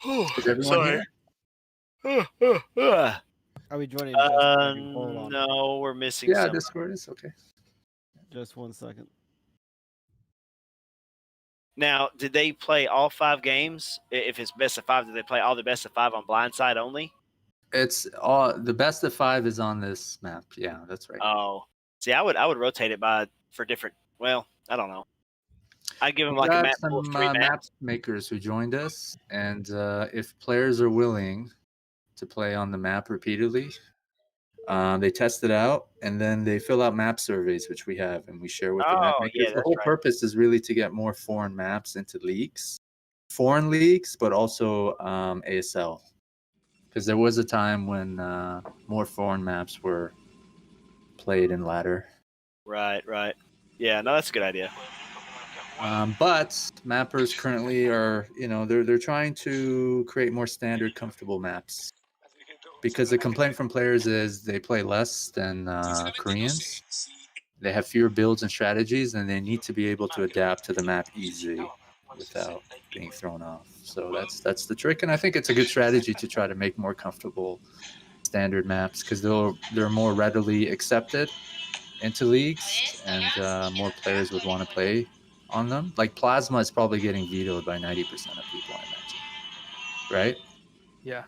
Is everyone Sorry. here? Are we joining Discord? Hold on. No, we're missing Yeah, some. Discord is okay. Just 1 second. Now, did they play all 5 games? If it's best of 5, did they play all the best of 5 on blindside only? It's all the best of 5 is on this map. Yeah, that's right. Oh, see, I would rotate it for different. Well, I don't know. I'd give them We like a got map pool of some 3 map maps. makers who joined us, and if players are willing to play on the map repeatedly, they test it out, and then they fill out map surveys, which we have, and we share with the map Oh, makers. yeah, The that's whole right. purpose is really to get more foreign maps into leagues, but also ASL, because there was a time when more foreign maps were played in ladder. Right. Yeah, no, that's a good idea. But mappers currently are, they're trying to create more standard, comfortable maps, because the complaint from players is they play less than Koreans. They have fewer builds and strategies, and they need to be able to adapt to the map easily without being thrown off. So that's the trick, and I think it's a good strategy to try to make more comfortable standard maps, because they're more readily accepted into leagues, and more players would want to play on them. Like Plasma is probably getting vetoed by 90% of people, I imagine. Right? Yeah.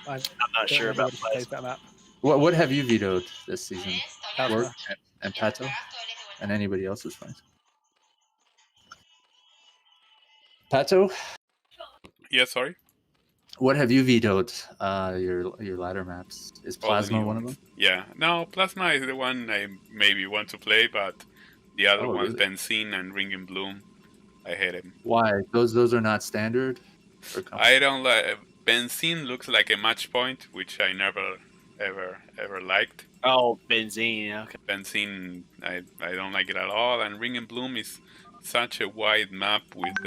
I'm not sure about plays that map. What have you vetoed this season? Plasma. Work and Pato? And anybody else is fine. Pato, Yeah, sorry. what have you vetoed? Your ladder maps. Is All the Plasma new one of ones. them? Yeah. No, Plasma is the one I maybe want to play, but the other Oh, ones, really? Benzene and Ringing Bloom, I hate him. Why? Those are not standard? Or I don't like... Benzene looks like a match point, which I never, ever liked. Oh, Benzene, yeah, okay. Benzene, I don't like it at all, and Ring and Bloom is such a wide map with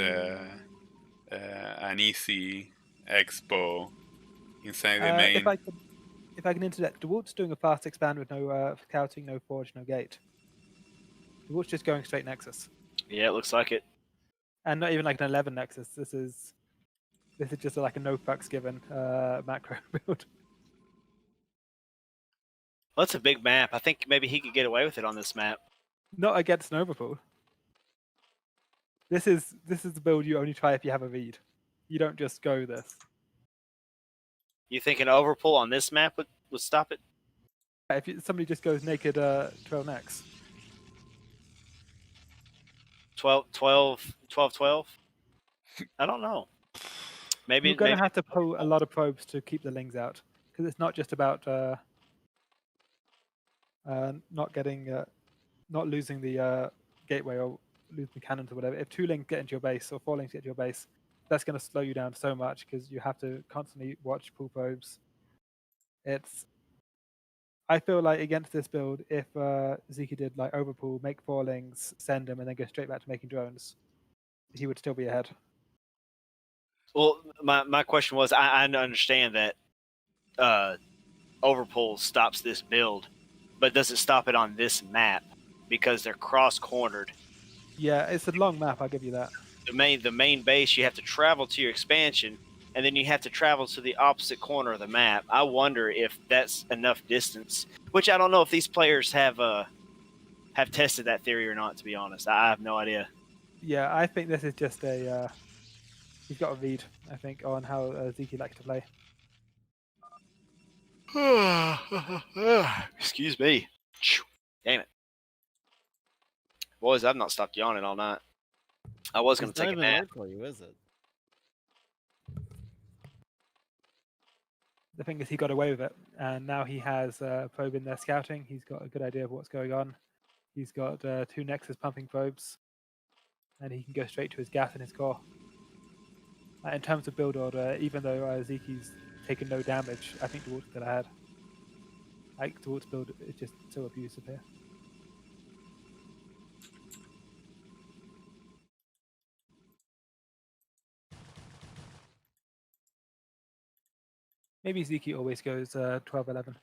an easy expo inside the main. If I can interject, Dewalt's doing a fast expand with no scouting, no forge, no gate. Dewalt's just going straight Nexus. Yeah, it looks like it. And not even like an 11 Nexus. This is just like a no fucks given macro build. Well, that's a big map. I think maybe he could get away with it on this map. Not against an overpool. This is the build you only try if you have a read. You don't just go this. You think an overpull on this map would stop it? If somebody just goes naked 12 next. 12. I don't know. Maybe you're going to have to pull a lot of probes to keep the lings out, because it's not just about not losing the gateway or losing the cannons or whatever. If 2 lings get into your base or 4 lings get into your base, that's going to slow you down so much, because you have to constantly watch pull probes. I feel like against this build, if Sziky did like overpull, make 4 lings, send them, and then go straight back to making drones, he would still be ahead. Well, my question was, I understand that overpull stops this build, but does it stop it on this map? Because they're cross-cornered. Yeah, it's a long map, I'll give you that. The main base, you have to travel to your expansion, and then you have to travel to the opposite corner of the map. I wonder if that's enough distance, which I don't know if these players have tested that theory or not, to be honest. I have no idea. Yeah, I think this is just he's got a read, I think, on how Sziky likes to play. Excuse me. Damn it. Boys, I've not stopped yawning all night. I was going to take a nap. It's not even late for you, is it? The thing is, he got away with it, and now he has probe in there scouting. He's got a good idea of what's going on. He's got 2 Nexus pumping probes, and he can go straight to his gas and his core. In terms of build order, even though Sziky's taken no damage, I think Dewalt's still ahead. Like, Dewalt's build is just so abusive here. Maybe Sziky always goes 12-11.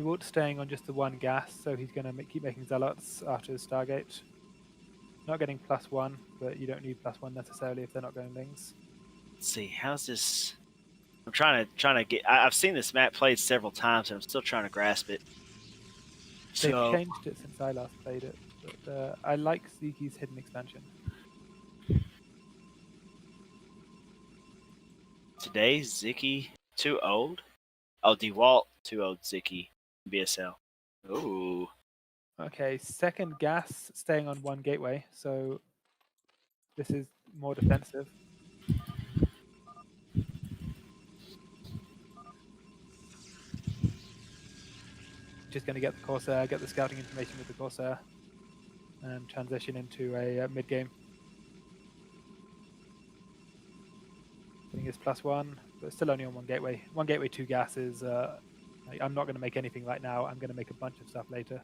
Dewalt's staying on just the one gas, so he's going to keep making Zealots after his Stargate. Not getting +1, but you don't need +1 necessarily if they're not going Lings. Let's see, how's this? I'm trying to get. I've seen this map played several times, and I'm still trying to grasp it. They've So changed it since I last played it, but I like Sziky's hidden expansion. today, Sziky too old. Oh, Dewalt too old. Sziky BSL. Ooh. Okay, second gas staying on one gateway, so this is more defensive. Just going to get the Corsair, get the scouting information with the Corsair, and transition into a mid-game. Getting his +1, but still only on one gateway. One gateway, two gas is... I'm not going to make anything right now. I'm going to make a bunch of stuff later.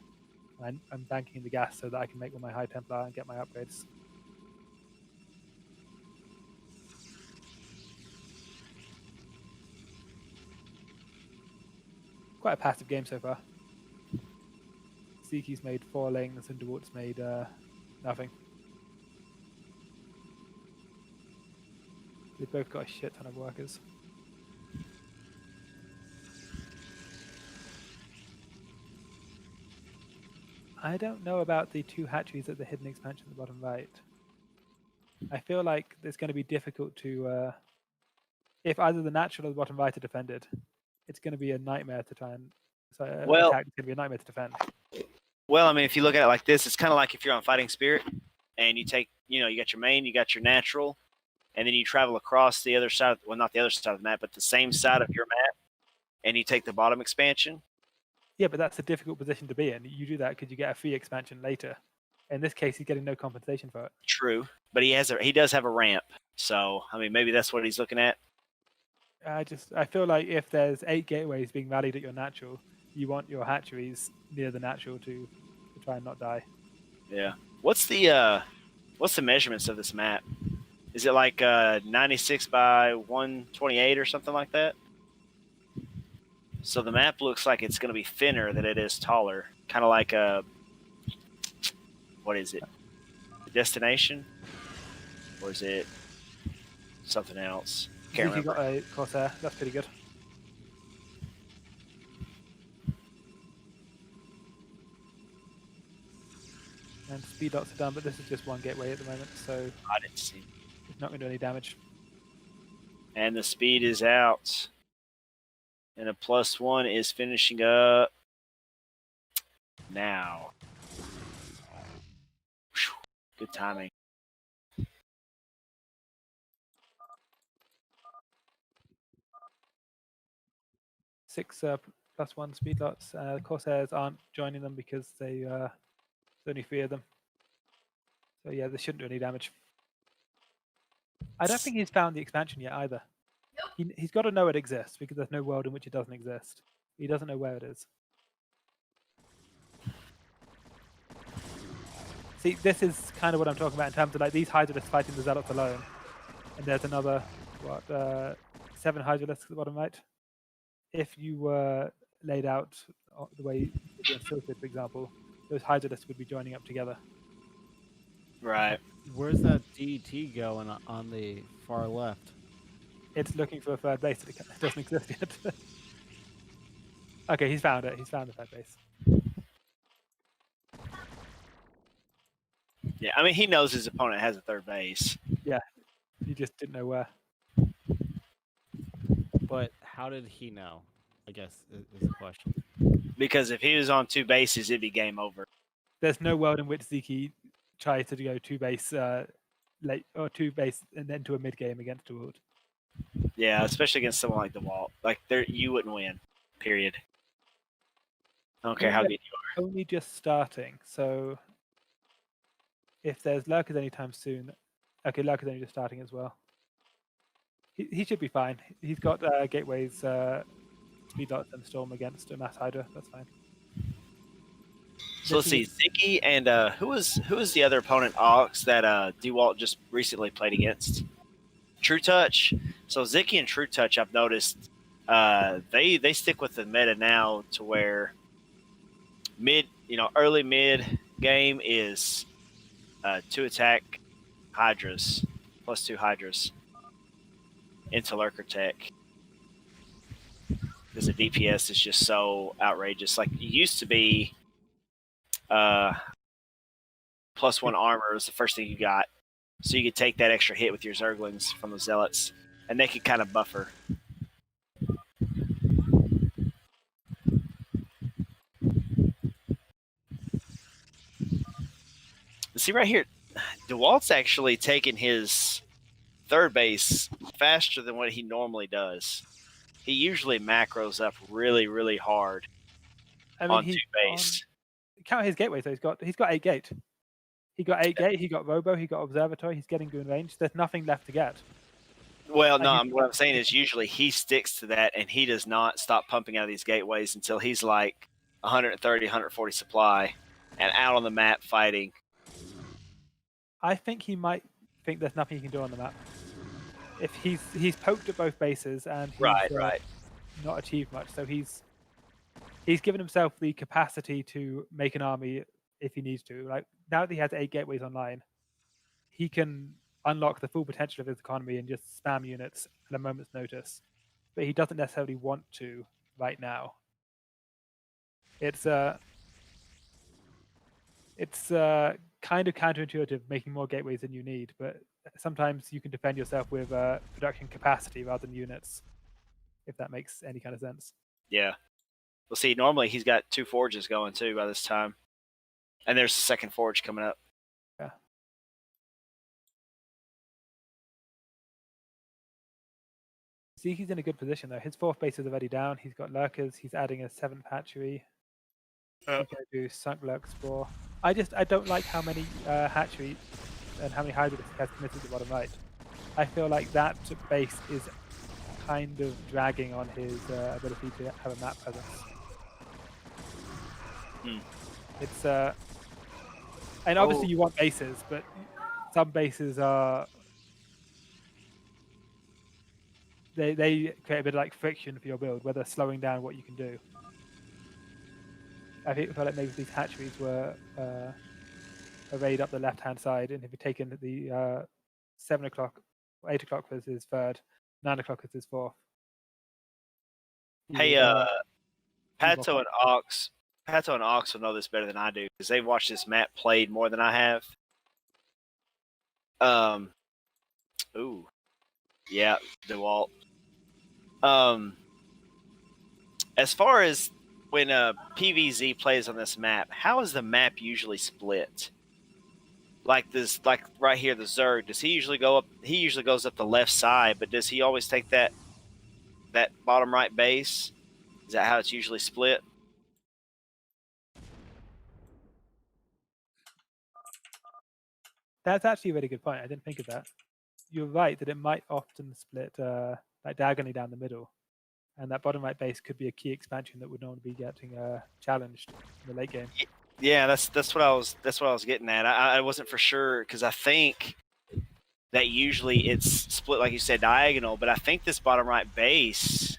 I'm banking in the gas so that I can make all my High Templar and get my upgrades. Quite a passive game so far. Sziky's made 4 Lings and Dewalt's made nothing. They've both got a shit ton of workers. I don't know about the 2 hatcheries at the hidden expansion at the bottom right. I feel like it's going to be difficult to... if either the natural or the bottom right are defended, it's going to be a nightmare to try and... attack. It's going to be a nightmare to defend. Well, I mean, if you look at it like this, it's kind of like if you're on Fighting Spirit, and you take, you got your main, you got your natural, and then you travel across the other side. Well, not the other side of the map, but the same side of your map, and you take the bottom expansion. Yeah, but that's a difficult position to be in. You do that because you get a free expansion later. In this case, he's getting no compensation for it. True, but he does have a ramp. So, I mean, maybe that's what he's looking at. I feel like if there's 8 gateways being rallied at your natural, you want your hatcheries near the natural to try and not die. Yeah. What's the measurements of this map? Is it like 96 by 128 or something like that? So the map looks like it's going to be thinner than it is taller. Kind of like what is it? The Destination? Or is it something else? Can't If you remember. got a Corsair, that's pretty good. And speed dots are done, but this is just one gateway at the moment, so I didn't see. it's not going to do any damage. And the speed is out. And a +1 is finishing up now. Whew. Good timing. Six +1 speed dots. Corsairs aren't joining them because there's only 3 of them. So yeah, this shouldn't do any damage. I don't think he's found the expansion yet either. He's got to know it exists because there's no world in which it doesn't exist. He doesn't know where it is. See, this is kind of what I'm talking about in terms of like these Hydralisks fighting the Zealots alone. And there's another, 7 Hydralisks at the bottom right. If you were laid out the way you do Silphid, for example, those Hydralisks would be joining up together. Right. Where's that DET going on the far left? It's looking for a third base. It doesn't exist yet. Okay, he's found it. He's found the third base. Yeah, I mean, he knows his opponent has a third base. Yeah, he just didn't know where. But how did he know? I guess is the question. Because if he was on 2 bases, it'd be game over. There's no world in which Sziky tries to go 2 base late or 2 base and then to a mid game against Dewalt. Yeah, especially against someone like Dewalt. Like, you wouldn't win. Period. I don't care how good you Only just starting, so if there's lurkers anytime soon, okay, lurkers only just starting as well. He should be fine. He's got gateways, speed dots, and storm against a mass hydra. That's fine. So let's see, Sziky and who was the other opponent, Ox, that Dewalt just recently played against? True Touch. So Sziky and True Touch, I've noticed, they stick with the meta now to where early mid game is 2 attack Hydras, +2 Hydras into Lurker Tech. Because the DPS is just so outrageous. Like, it used to be +1 armor was the first thing you got. So you could take that extra hit with your Zerglings from the Zealots, and they could kind of buffer. See right here, Dewalt's actually taking his third base faster than what he normally does. He usually macros up really, really hard on 2 base. Count his gateways. So he's got 8 gate. He got 8 gate. He got Robo. He got Observatory. He's getting good range. There's nothing left to get. Well, no, what I'm saying is usually he sticks to that, and he does not stop pumping out of these gateways until he's like 130, 140 supply and out on the map fighting. I think he might think there's nothing he can do on the map. If he's poked at both bases and he's Right. not achieved much, so he's given himself the capacity to make an army if he needs to. Like, now that he has 8 gateways online, he can unlock the full potential of his economy and just spam units at a moment's notice. But he doesn't necessarily want to right now. It's kind of counterintuitive, making more gateways than you need, but sometimes you can defend yourself with production capacity rather than units, if that makes any kind of sense. Yeah. Well, see, normally he's got 2 forges going too by this time, and there's a second forge coming up. Yeah. Sziky's in a good position though. His 4th base is already down. He's got lurkers. He's adding a 7th hatchery. He's going to do sunk lurk spore. I don't like how many hatcheries and how many hybrids he has committed to the bottom right. I feel like that base is kind of dragging on his ability to have a map presence. It's and obviously you want bases, but some bases are they create a bit of like friction for your build, whether slowing down what you can do. I feel like maybe these hatcheries were arrayed up the left-hand side, and if you've taken the 7 o'clock, 8 o'clock was his 3rd, 9 o'clock is his 4th. Hey, Pato and Ox will know this better than I do because they've watched this map played more than I have. Yeah, Dewalt. As far as when PVZ plays on this map, how is the map usually split? Like this, like right here, the Zerg. Does he usually go up? He usually goes up the left side, but does he always take that bottom right base? Is that how it's usually split? That's actually a really good point. I didn't think of that. You're right that it might often split like diagonally down the middle, and that bottom right base could be a key expansion that would normally be getting challenged in the late game. Yeah, that's what I was getting at. I wasn't for sure because I think that usually it's split like you said diagonal, but I think this bottom right base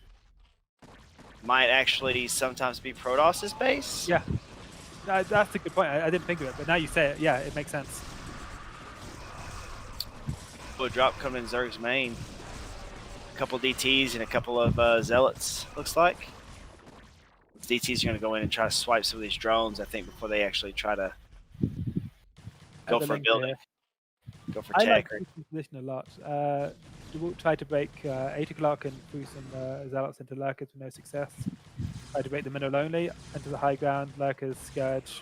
might actually sometimes be Protos's base. Yeah, that's a good point. I didn't think of it, but now you say it, yeah, it makes sense. A drop coming in Zerg's main. A couple DTs and a couple of Zealots, looks like. DTs are going to go in and try to swipe some of these drones, I think, before they actually try to go for a building. Go for tech. I like this position a lot. Dewalt tried to break 8 o'clock and threw some Zealots into Lurkers with no success. Tried to break them in only into the high ground, Lurkers, Scourge.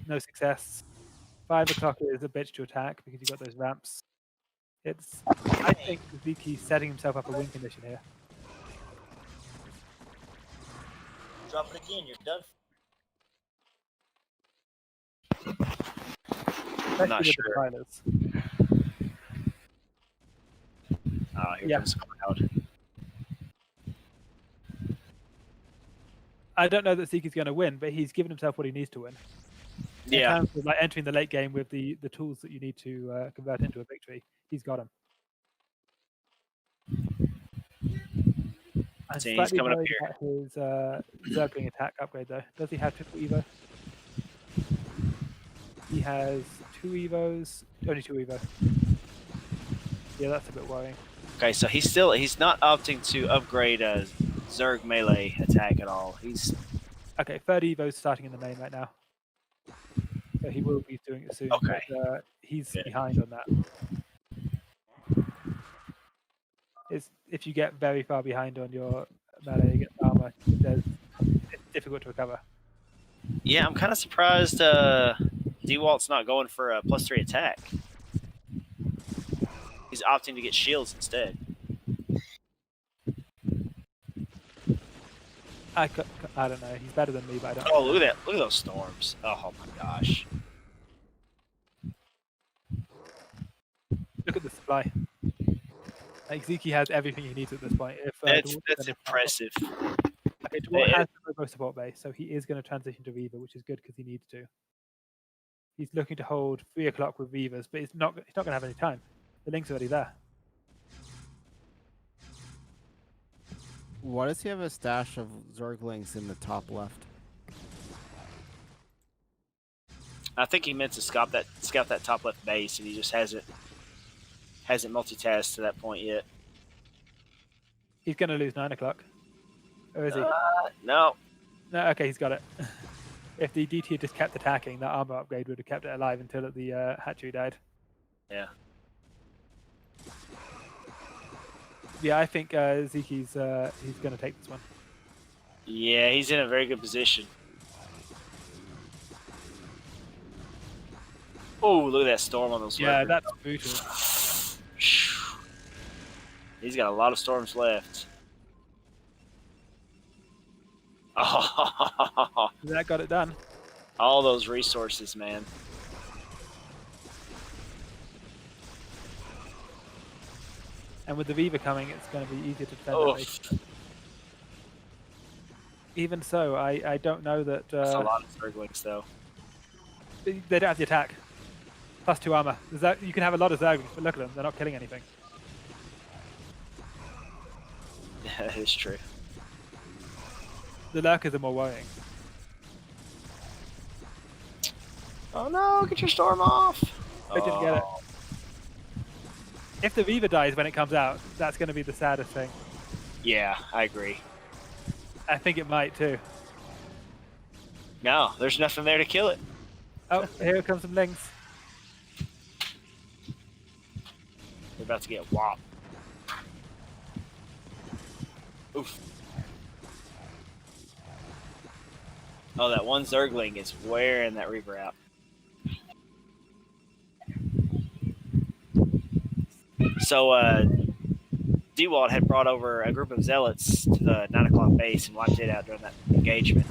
No success. 5 o'clock is a bitch to attack because you got those ramps. I think Sziky's setting himself up a win condition here. Drop it again, you're done. I'm not sure. Here comes Cloud. I don't know that Sziky's going to win, but he's given himself what he needs to win. Yeah. In terms of like entering the late game with the tools that you need to convert into a victory, he's got them. I'm See, he's slightly coming up worried here. about his Zergling attack upgrade, though. Does he have triple Evo? He has 2 Evos, only 2 Evo. Yeah, that's a bit worrying. Okay, so he's not opting to upgrade a Zerg melee attack at all. He's Okay, 3rd Evo's starting in the main right now. So he will be doing it soon, Okay. but he's Good. behind on that. If you get very far behind on your melee against armor, it's difficult to recover. Yeah, I'm kind of surprised Dewalt's not going for a +3 attack. He's opting to get shields instead. I don't know. He's better than me, but I don't. Oh, look at that! Look at those storms! Oh my gosh! Look at the supply. Like Sziky has everything he needs at this point. If That's Dewalt's that's gonna- impressive. Okay, Dewalt has the Robo support base, so he is going to transition to Reaver, which is good because he needs to. He's looking to hold 3 o'clock with Reavers, but he's not going to have any time. The link's already there. Why does he have a stash of Zerglings in the top left? I think he meant to scout that top left base, and he just hasn't multitasked to that point yet. He's going to lose 9 o'clock. Or is he? No. No, okay, he's got it. If the DT had just kept attacking, that armor upgrade would have kept it alive until the hatchery died. Yeah. Yeah, I think Ziki's he's going to take this one. Yeah, he's in a very good position. Oh, look at that storm on those. Yeah, Records. that's brutal. He's got a lot of storms left. Oh, That got it done. all those resources, man. And with the Viva coming, it's going to be easier to defend that base. Even so, I don't know that... That's a lot of Zerglings, though. They don't have the attack. +2 armor. You can have a lot of Zerglings, but look at them. They're not killing anything. Yeah, that is true. The Lurkers are more worrying. Oh no, get your storm off! They didn't get it. If the Viva dies when it comes out, that's going to be the saddest thing. Yeah, I agree. I think it might too. No, there's nothing there to kill it. Oh, here comes some Lings. We're about to get whopped. Oof. Oh, that one Zergling is wearing that Reaver out. So, Dewalt had brought over a group of zealots to the 9 o'clock base and wiped it out during that engagement.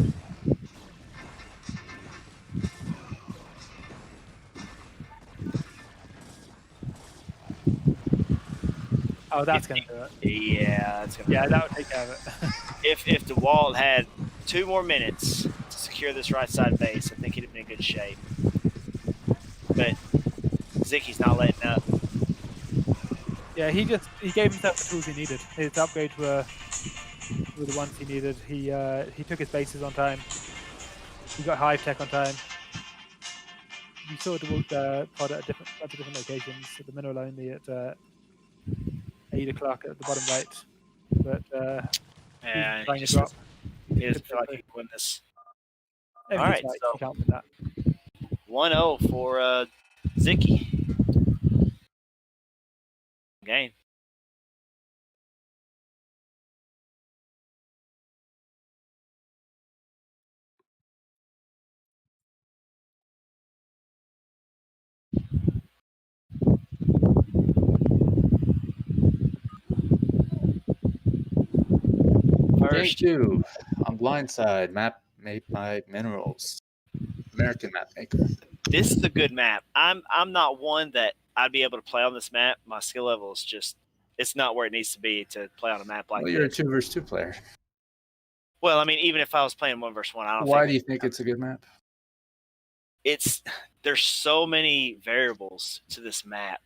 Oh, that's going to do it. Yeah, that's gonna. Yeah, that would take care of it. If Dewalt had 2 more minutes to secure this right side base, I think he'd have been in good shape. But Ziky's not letting up. Yeah, he gave himself the tools he needed. His upgrades were the ones he needed. He took his bases on time. He got hive tech on time. You saw Dewalt pod at a bunch of different locations. At the mineral only at 8 o'clock at the bottom right. But Yeah, he's trying to drop. He doesn't feel like he can win this. All right, right, so- you can't win that. 1-0 for Ziky. Game. Game First, 2 on Blindside, map made by Minerals. American map maker. this is a good map. I'm not one that I'd be able to play on this map. My skill level is just it's not where it needs to be to play on a map like Well, you're a this. 2 versus 2 player. Well, I mean, even if I was playing 1 versus 1, I don't. Why do you think it's a good map? There's so many variables to this map.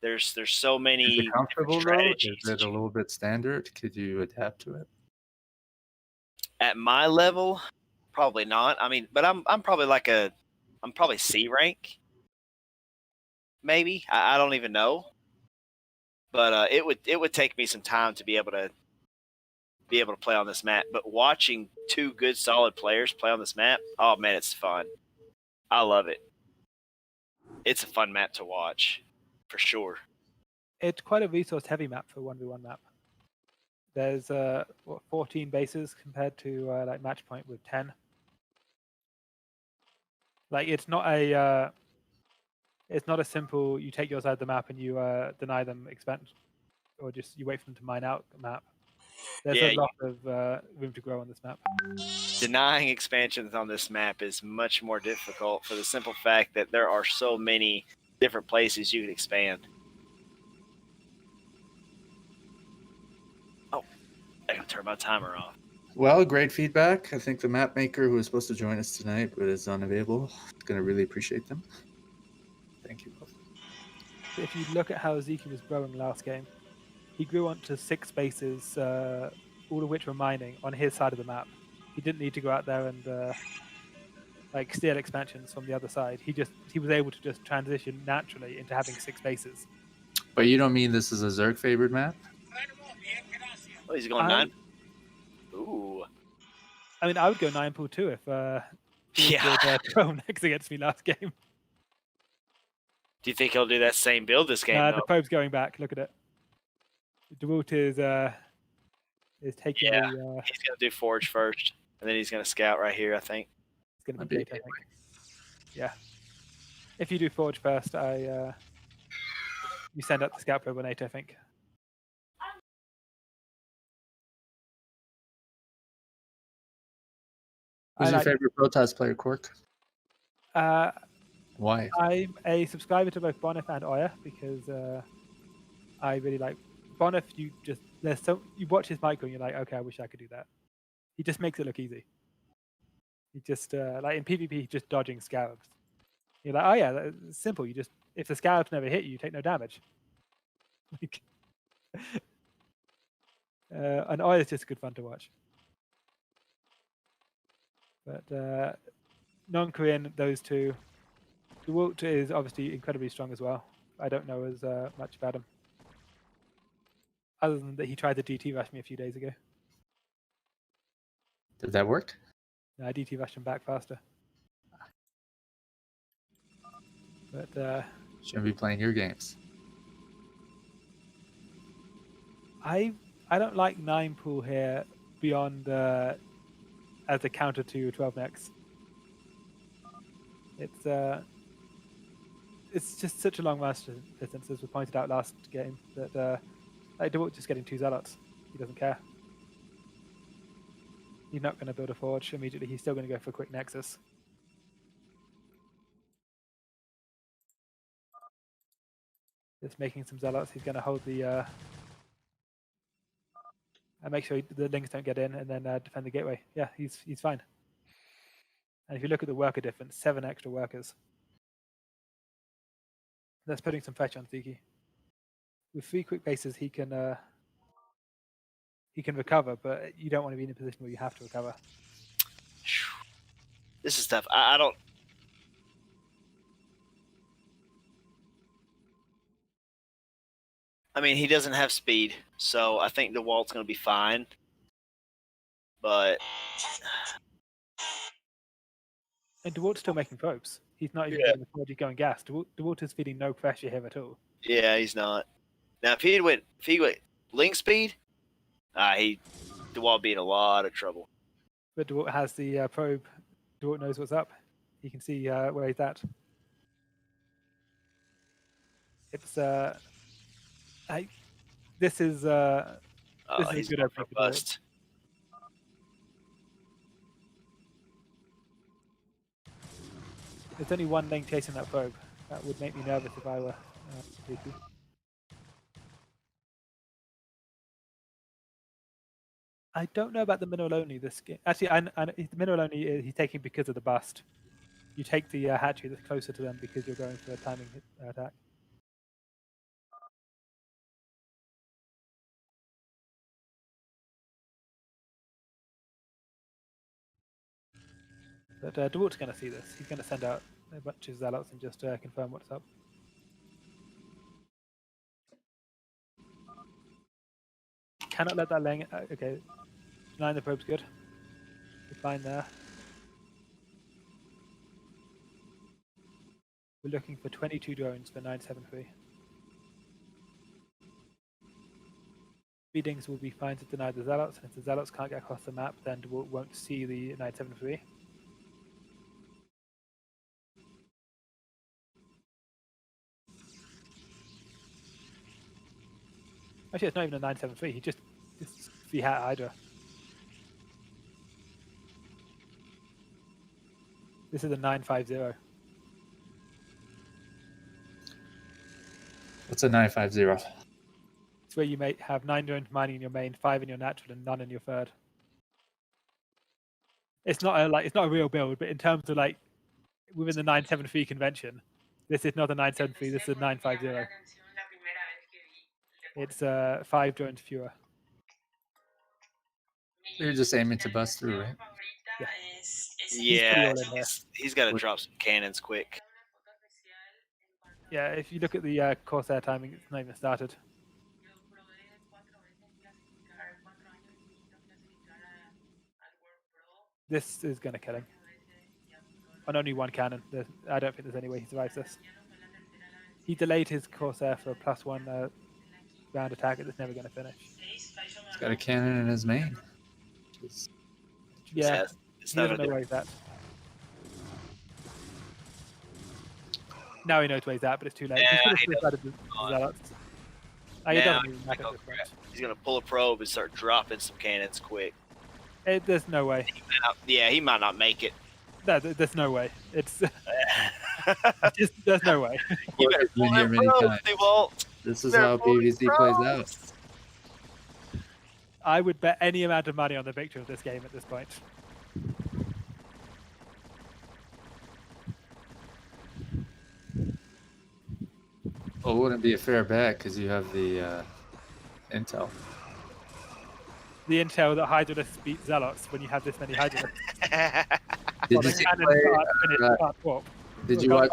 There's so many Is it comfortable different though? strategies. Is it a little bit standard? Could you adapt to it? At my level, probably not. I mean, but I'm probably I'm probably C rank, maybe. I don't even know. But it would take me some time to be able to play on this map. But watching two good solid players play on this map, oh man, it's fun. I love it. It's a fun map to watch, for sure. It's quite a resource-heavy map for a 1v1 map. There's 14 bases compared to like match point with 10. Like it's not a simple you take your side of the map and you deny them expansion, or just you wait for them to mine out the map. There's Yeah, a lot of room to grow on this map. denying expansions on this map is much more difficult for the simple fact that there are so many different places you can expand. Oh, I gotta turn my timer off. Well, great feedback. I think the map maker who was supposed to join us tonight but is unavailable is going to really appreciate them. Thank you both. If you look at how Sziky was growing last game, he grew onto 6 bases, all of which were mining on his side of the map. He didn't need to go out there and like steal expansions from the other side. He was able to just transition naturally into having 6 bases. But you don't mean this is a Zerg favored map? Oh, he's going 9. Ooh. I mean, I would go 9 pool too if he Yeah. did 12 next against me last game. Do you think he'll do that same build this game? The probe's going back. Look at it. Dewalt is taking Yeah. the. He's gonna do forge first, and then he's gonna scout right here. I think. It's gonna be late, I think. Yeah. If you do forge first, you send up the scout probe on 8, I think. Who's your favorite Protoss player, Cork? Why? I'm a subscriber to both Bo5 and Oya because I really like Bo5. You watch his micro and you're like, okay, I wish I could do that. He just makes it look easy. He just like in PvP, just dodging scarabs. You're like, oh yeah, it's simple. You just if the scarabs never hit you, you take no damage. Like, and Oya is just good fun to watch. But non-Korean, those two. Dewalt is obviously incredibly strong as well. I don't know as much about him. Other than that, he tried to DT rush me a few days ago. Did that work? I DT rushed him back faster. But shouldn't be playing your games. I don't like 9 pool here beyond as a counter to 12 next. It's just such a long master distance, as was pointed out last game, that like Dewalt just getting 2 zealots. He doesn't care. He's not going to build a forge immediately. He's still going to go for a quick nexus. Just making some zealots. He's going to hold the and make sure the links don't get in, and then defend the gateway. Yeah, he's fine. And if you look at the worker difference, 7 extra workers. That's putting some pressure on Sziky. With 3 quick bases, he can recover, but you don't want to be in a position where you have to recover. This is tough. I don't. I mean, he doesn't have speed, so I think Dewalt's going to be fine. But and Dewalt's still making probes. He's not even getting the forge. He's going gas. Dewalt is feeling no pressure here at all. Yeah, he's not. Now, if he went link speed, Dewalt be in a lot of trouble. But Dewalt has the probe. Dewalt knows what's up. He can see where he's at. It's this is he's a good opening. robust. There's only one link chasing that probe. That would make me nervous if I were Sziky. I don't know about the mineral only this game. Actually, the mineral only he's taking because of the bust. You take the hatchery that's closer to them because you're going for a timing attack. But Dewalt's going to see this. He's going to send out a bunch of zealots and just confirm what's up. Cannot let that laying. Okay, denying the probe's good. We're fine there. We're looking for 22 drones for 973. Feedings will be fine to deny the zealots, and if the zealots can't get across the map, then Dewalt won't see the 973. Actually, it's not even a 973. He just V-hat Hydra. This is a 950. What's a 950? It's where you may have 9 drones mining in your main, 5 in your natural, and none in your third. It's not a real build, but in terms of like within the 973 convention, this is not a 973. This is a 950. It's 5 drones fewer. You're just aiming to bust through, right? Yeah. Yeah, all in there. he's got to drop some cannons quick. Yeah, if you look at the Corsair timing, it's not even started. This is going to kill him. On only one cannon. I don't think there's any way he survives this. He delayed his Corsair for a +1 ground attack. It's never going to finish. He's got a cannon in his main. Yeah, It's he not doesn't gonna know where he's at. Now he knows where he's at, but it's too late. Yeah, he could have started the zealots. It Now doesn't even matter at this point. He's gonna pull a probe and start dropping some cannons quick. There's no way. He might not make it. No, there's no way. It's just there's no way. You better pull Been here them many probes, times. Dewalt. This is how PvZ plays out. I would bet any amount of money on the victory of this game at this point. Well, it wouldn't be a fair bet because you have the intel. The intel that Hydralists beat Zealots when you have this many Hydralists. Did you see Did you watch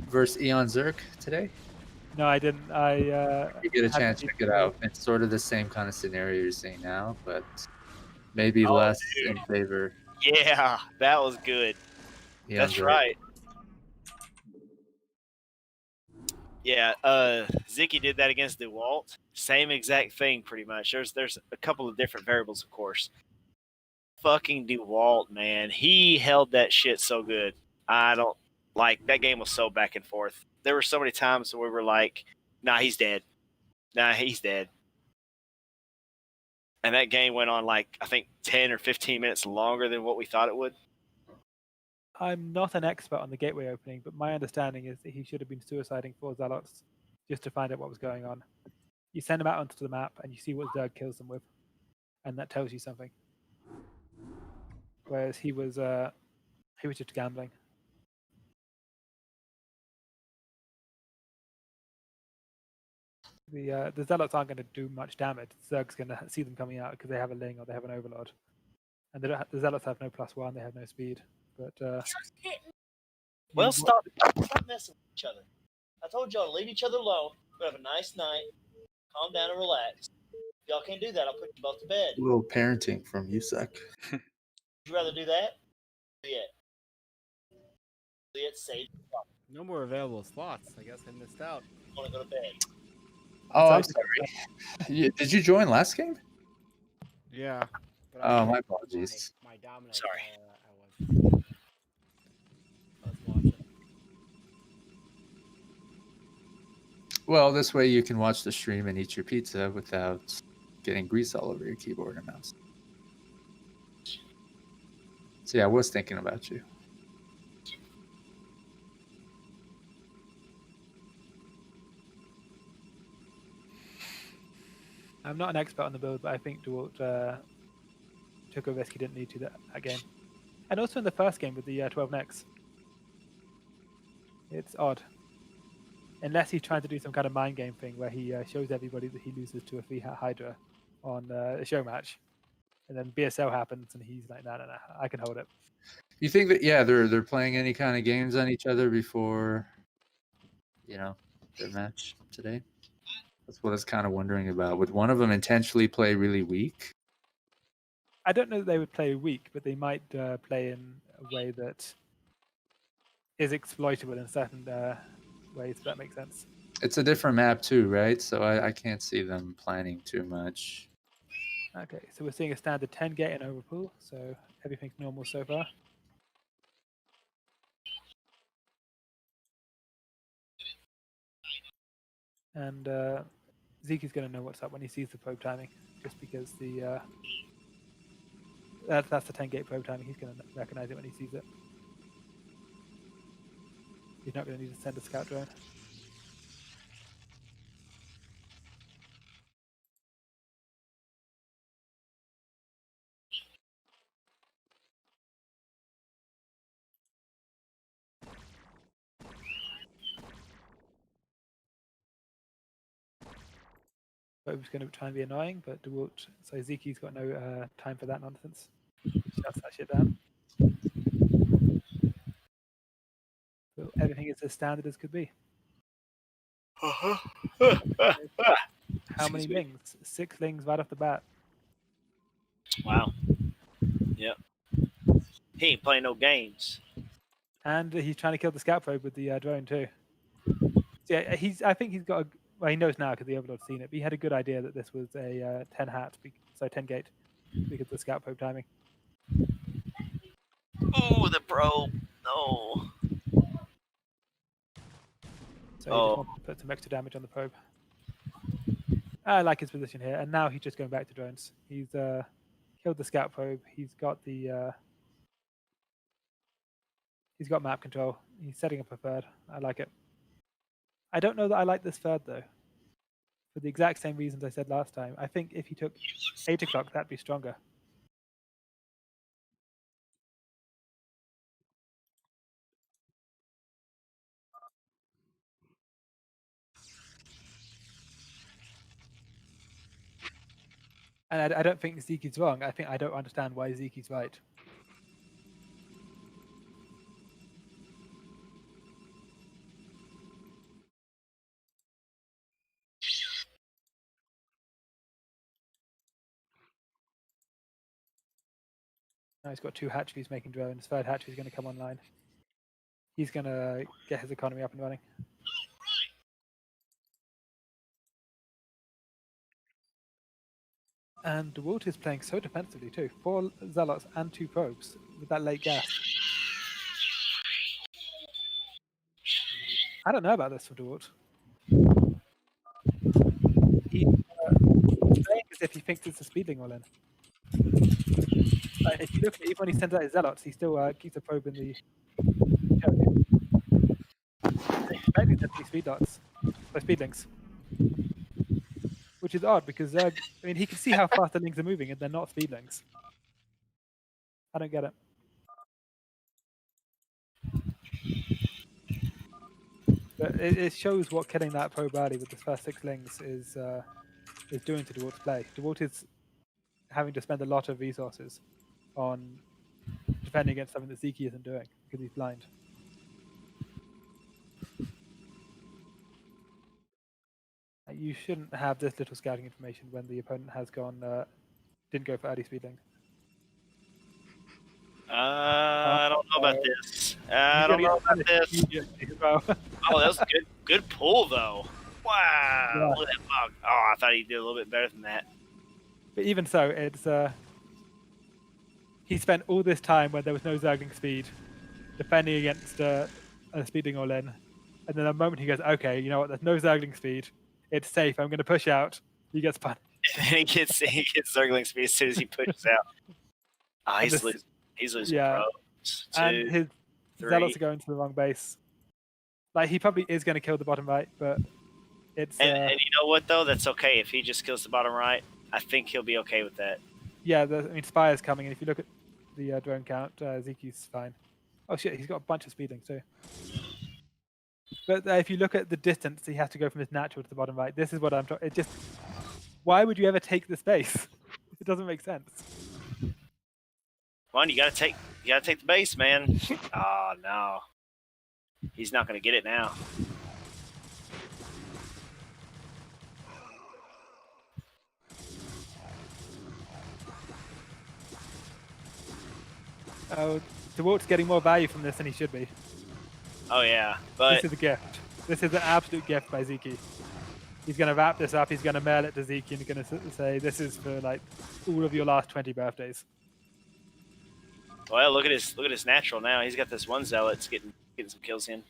versus Eon Zerk today? No, I didn't. If you get a chance, check it out. It's sort of the same kind of scenario you're seeing now, but maybe less in favor. Yeah, that was good. Eon That's Zerk. right. Yeah, Sziky did that against Dewalt. Same exact thing, pretty much. There's a couple of different variables, of course. Fucking Dewalt, man, he held that shit so good. I don't like that game was so back and forth. There were so many times where we were like, "Nah, he's dead. Nah, he's dead." And that game went on like I think 10 or 15 minutes longer than what we thought it would. I'm not an expert on the gateway opening, but my understanding is that he should have been suiciding 4 Zealots just to find out what was going on. You send them out onto the map and you see what Zerg kills them with, and that tells you something. Whereas he was just gambling. The Zealots aren't going to do much damage. Zerg's going to see them coming out because they have a Ling or they have an Overlord. And the Zealots have no +1, they have no speed. But Well, stop messing with each other. I told y'all to leave each other alone. We're gonna have a nice night. Calm down and relax. If y'all can't do that, I'll put you both to bed. A little parenting from Yusak. Would you rather do that? Save. No more available slots. I guess I missed out. Want to go to bed? Oh, I'm sorry. Did you join last game? Yeah. But Oh, my apologies. My dominant. Sorry. I was watching. Well, this way you can watch the stream and eat your pizza without getting grease all over your keyboard and mouse. So yeah, I was thinking about you. I'm not an expert on the build, but I think Dewalt took a risk he didn't need to that game. And also in the first game with the 12 necks. It's odd. Unless he's trying to do some kind of mind game thing where he shows everybody that he loses to a 3-hat Hydra on a show match. And then BSL happens and he's like, no, I can hold it. You think that they're playing any kind of games on each other before their match today? That's what I was kind of wondering about. Would one of them intentionally play really weak? I don't know that they would play weak, but they might play in a way that is exploitable in certain ways, if that makes sense. It's a different map too, right? So I can't see them planning too much. Okay, so we're seeing a standard 10 gate in Overpool, so everything's normal so far. And Sziky's going to know what's up when he sees the probe timing, just because that's the 10 gate probe timing. He's going to recognize it when he sees it. He's not going to need to send a scout drone. Probe's going to try and be annoying, but Dewalt, so Sziky's got no time for that nonsense. Shuts that shit down. So everything is as standard as could be. How many lings? 6 lings right off the bat. Wow. Yep. He ain't playing no games. And he's trying to kill the scout probe with the drone too. So yeah, I think he's got well, he knows now because the Overlord's seen it, but he had a good idea that this was a 10 hat, so 10 gate, because of the scout probe timing. Ooh, the probe. No. So he just wants to put some extra damage on the probe. I like his position here, and now he's just going back to drones. He's killed the scout probe. He's got map control. He's setting up a third. I like it. I don't know that I like this third though, for the exact same reasons I said last time. I think if he took 8 o'clock, that'd be stronger. And I don't think Sziky's wrong. I don't understand why Sziky's right. Now he's got 2 hatcheries making drones. Third hatchery is going to come online. He's going to get his economy up and running. And Dewalt is playing so defensively too. 4 zealots and 2 probes with that late gas. I don't know about this for Dewalt. He's playing as if he thinks it's a speedling all in. If you look at even when he sends out his zealots, he still keeps a probe in the expecting there to be speed dots, or speedlings. Which is odd because I mean he can see how fast the lings are moving and they're not speedlings. I don't get it. But it shows what killing that probe early with the first 6 lings is doing to Dewalt's play. Dewalt is having to spend a lot of resources on defending against something that Sziky isn't doing because he's blind. You shouldn't have this little scouting information when the opponent has didn't go for early speedling. I don't know about this. I don't know about this. Well. Oh, that was a good pull though. Wow. Yeah. Look at that bug. Oh, I thought he'd do a little bit better than that. But even so, it's he spent all this time when there was no zergling speed, defending against a speeding all in, and then the moment he goes, okay, you know what? There's no zergling speed. It's safe. I'm going to push out. He gets punished. And he gets zergling speed as soon as he pushes out. Oh, he's losing probes. 2, and his 3. zealots are going to the wrong base. Like he probably is going to kill the bottom right, but it's. And you know what though? That's okay if he just kills the bottom right. I think he'll be okay with that. Yeah, I mean Spire's coming, and if you look at the drone count, Sziky's fine. Oh shit, he's got a bunch of speedlings too. But if you look at the distance, he has to go from his natural to the bottom right. This is what I'm talking. It just. Why would you ever take the space? It doesn't make sense. Come on, you gotta take the base, man. Oh no. He's not gonna get it now. Oh, Dewalt's getting more value from this than he should be. Oh yeah. But This is a gift. This is an absolute gift by Sziky. He's going to wrap this up. He's going to mail it to Sziky and he's going to say, "This is for like all of your last 20 birthdays." well, look at his natural now. He's got this one zealot's getting some kills in.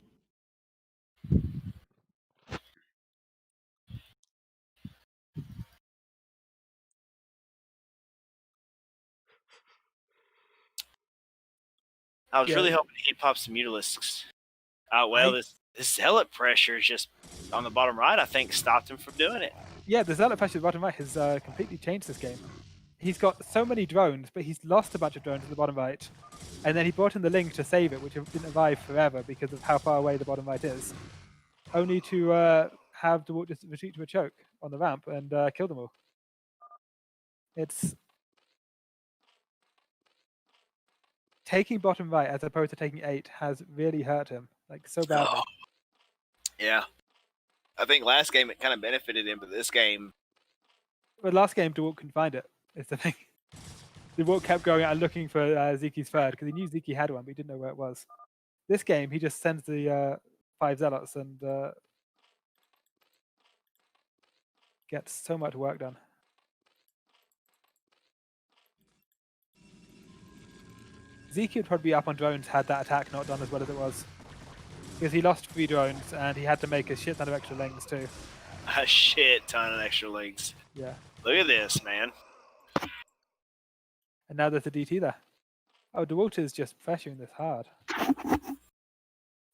I was Yeah. really hoping he'd pop some Mutalisks. Oh well, this zealot pressure is just on the bottom right. I think stopped him from doing it. Yeah, the zealot pressure at the bottom right has completely changed this game. He's got so many drones, but he's lost a bunch of drones at the bottom right. And then he brought in the link to save it, which didn't arrive forever because of how far away the bottom right is. Only to have Dewalt just retreat to a choke on the ramp and kill them all. It's taking bottom right as opposed to taking 8 has really hurt him, like so badly. Yeah. I think last game it kind of benefited him, but this game, But last game, Dewalt couldn't find it. It's the thing. Dewalt kept going out and looking for Ziki's third because he knew Ziki had one, but he didn't know where it was. This game, he just sends the 5 zealots and gets so much work done. Ziki would probably be up on drones had that attack not done as well as it was. Because he lost 3 drones and he had to make a shit ton of extra lings too. a shit ton of extra legs. Yeah. Look at this, man. And now there's a DT there. Oh, Dewalt is just pressuring this hard.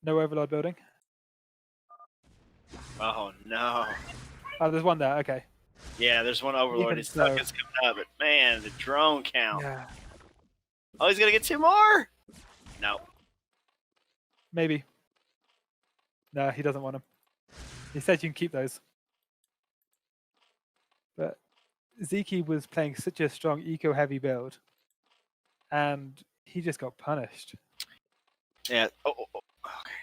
No overload building. Oh no. Oh, there's one there. Okay. Yeah, there's one overlord. Even His so- tuck is coming up, but man, the drone count. Yeah. Oh, he's gonna get 2 more. No. Maybe. No, he doesn't want them. He said you can keep those. But Ziki was playing such a strong eco-heavy build, and he just got punished. Yeah. Oh, okay.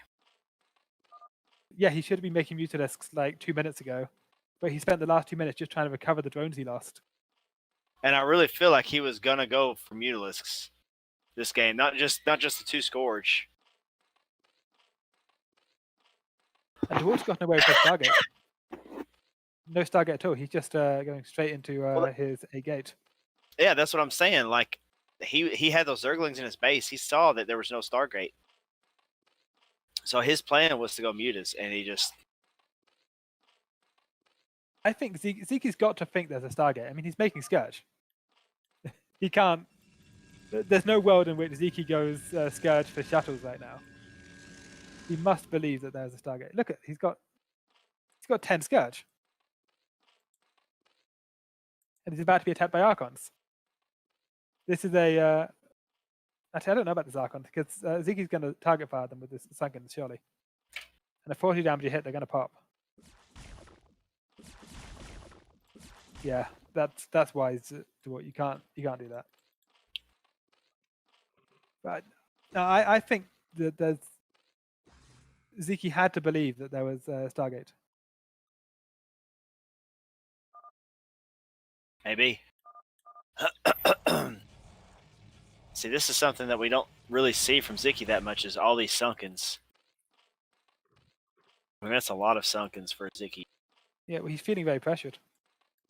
Yeah, he should have been making Mutalisks like 2 minutes ago, but he spent the last 2 minutes just trying to recover the drones he lost. And I really feel like he was gonna go for Mutalisks this game, not just the 2 Scourge. And Dewalt's gotten away with his Stargate. No Stargate at all. He's just going straight into his A gate. Yeah, that's what I'm saying. Like he had those Zerglings in his base. He saw that there was no Stargate. So his plan was to go Mutas, and he just... I think Zeke's got to think there's a Stargate. I mean, he's making Scourge. He can't... There's no world in which Zeke goes Scourge for shuttles right now. He must believe that there's a Stargate. Look at he's got 10 Scourge. And he's about to be attacked by Archons. This is a... Actually, I don't know about this Archon, because Zeke's going to target fire them with this Sunken, surely. And a 40 damage hit, they're going to pop. Yeah, that's wise to what you can't do that. But no, I think that there's Ziki had to believe that there was Stargate. Maybe. See, this is something that we don't really see from Ziki that much, is all these Sunkens. I mean, that's a lot of Sunkens for Ziki. Yeah, well, he's feeling very pressured.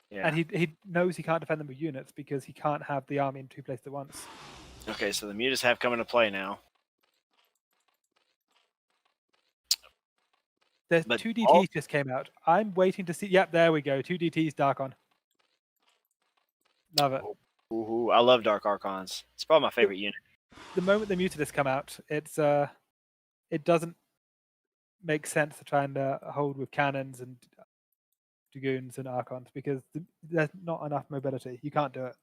Yeah. And he knows he can't defend them with units because he can't have the army in 2 places at once. Okay, so the Mutas have come into play now. There's But 2 DTs just came out. I'm waiting to see. Yep, there we go. 2 DTs, Darkon. Love it. Ooh, I love Dark Archons. It's probably my favorite unit. The moment the Mutalisks come out, it doesn't make sense to try and hold with cannons and dragoons and archons because there's not enough mobility. You can't do it.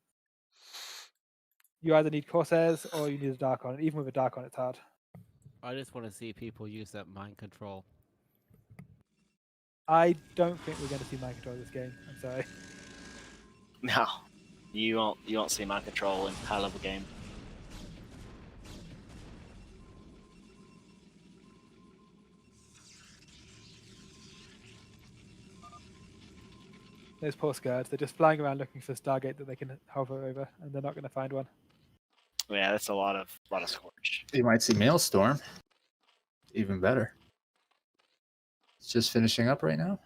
You either need Corsairs or you need a Darkon. And even with a Darkon, it's hard. I just want to see people use that mind control. I don't think we're going to see mind control this game. I'm sorry. No, you won't see mind control in high level game. Those poor Scourge, they're just flying around looking for Stargate that they can hover over, and they're not going to find one. Yeah, that's a lot of Scorch. You might see Maelstrom. Even better. It's just finishing up right now.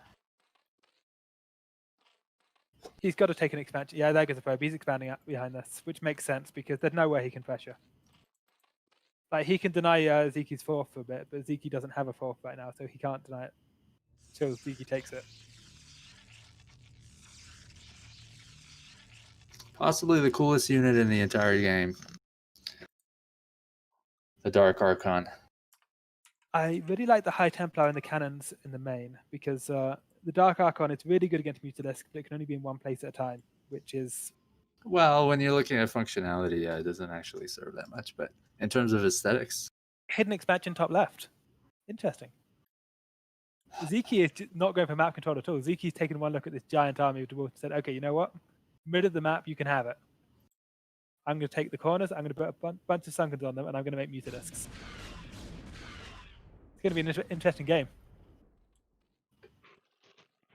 He's got to take an expansion. Yeah, there goes the probe. He's expanding out behind this, which makes sense because there's no way he can pressure. Like, he can deny Sziky's fourth for a bit, but Sziky doesn't have a fourth right now, so he can't deny it till Sziky takes it. Possibly the coolest unit in the entire game. The Dark Archon. I really like the High Templar and the cannons in the main because the Dark Archon is really good against Mutalisk, but it can only be in one place at a time, which is... Well, when you're looking at functionality, yeah, it doesn't actually serve that much. But in terms of aesthetics, Hidden expansion top left. Interesting. Sziky is not going for map control at all. Zeki's taken one look at this giant army of Dewalt and said, okay, you know what? Middle of the map, you can have it. I'm going to take the corners, I'm going to put a bunch of Sunkens on them, and I'm going to make Mutalisks. It's going to be an interesting game.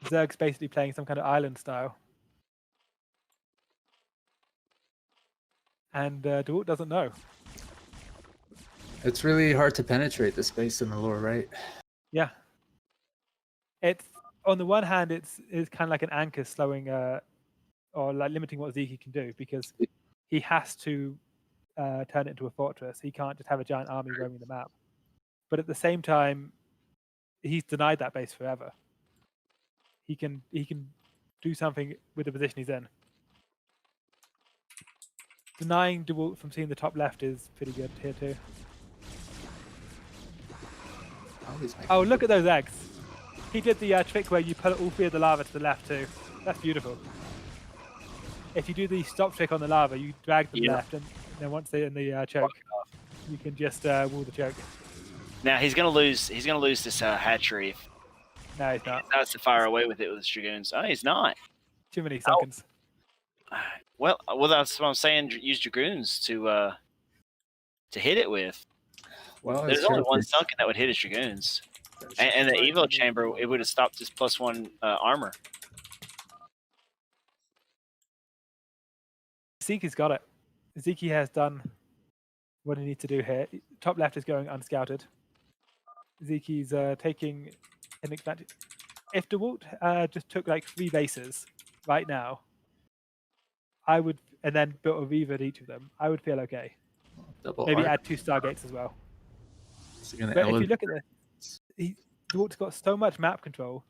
Zerg's basically playing some kind of island style. And Dewalt doesn't know. it's really hard to penetrate the space in the lower right. Yeah. It's, on the one hand, it's kind of like an anchor slowing or like limiting what Sziky can do because he has to turn it into a fortress. He can't just have a giant army roaming the map. But at the same time, he's denied that base forever. He can do something with the position he's in. Denying Dewalt from seeing the top left is pretty good here too. Oh, look at those eggs. He did the trick where you put all three of the lava to the left too. That's beautiful. If you do the stop trick on the lava, you drag them left, and then once they're in the choke, you can just wall the choke. Now he's gonna lose. He's gonna lose this hatchery. No, he's not. He has to fire away with it with his dragoons. Oh, he's not. Too many seconds. Well, that's what I'm saying. Use dragoons to hit it with. Well, There's only one sunken that would hit his dragoons, and the Evo chamber, it would have stopped his +1 armor. Sziky's got it. Sziky has done what he needs to do here. Top left is going unscouted. Sziky's taking an expansion. If Dewalt just took like 3 bases right now, I would, and then built a Reaver at each of them, I would feel okay. Maybe add 2 Stargates as well. But if you look at this, Dewalt's got so much map control,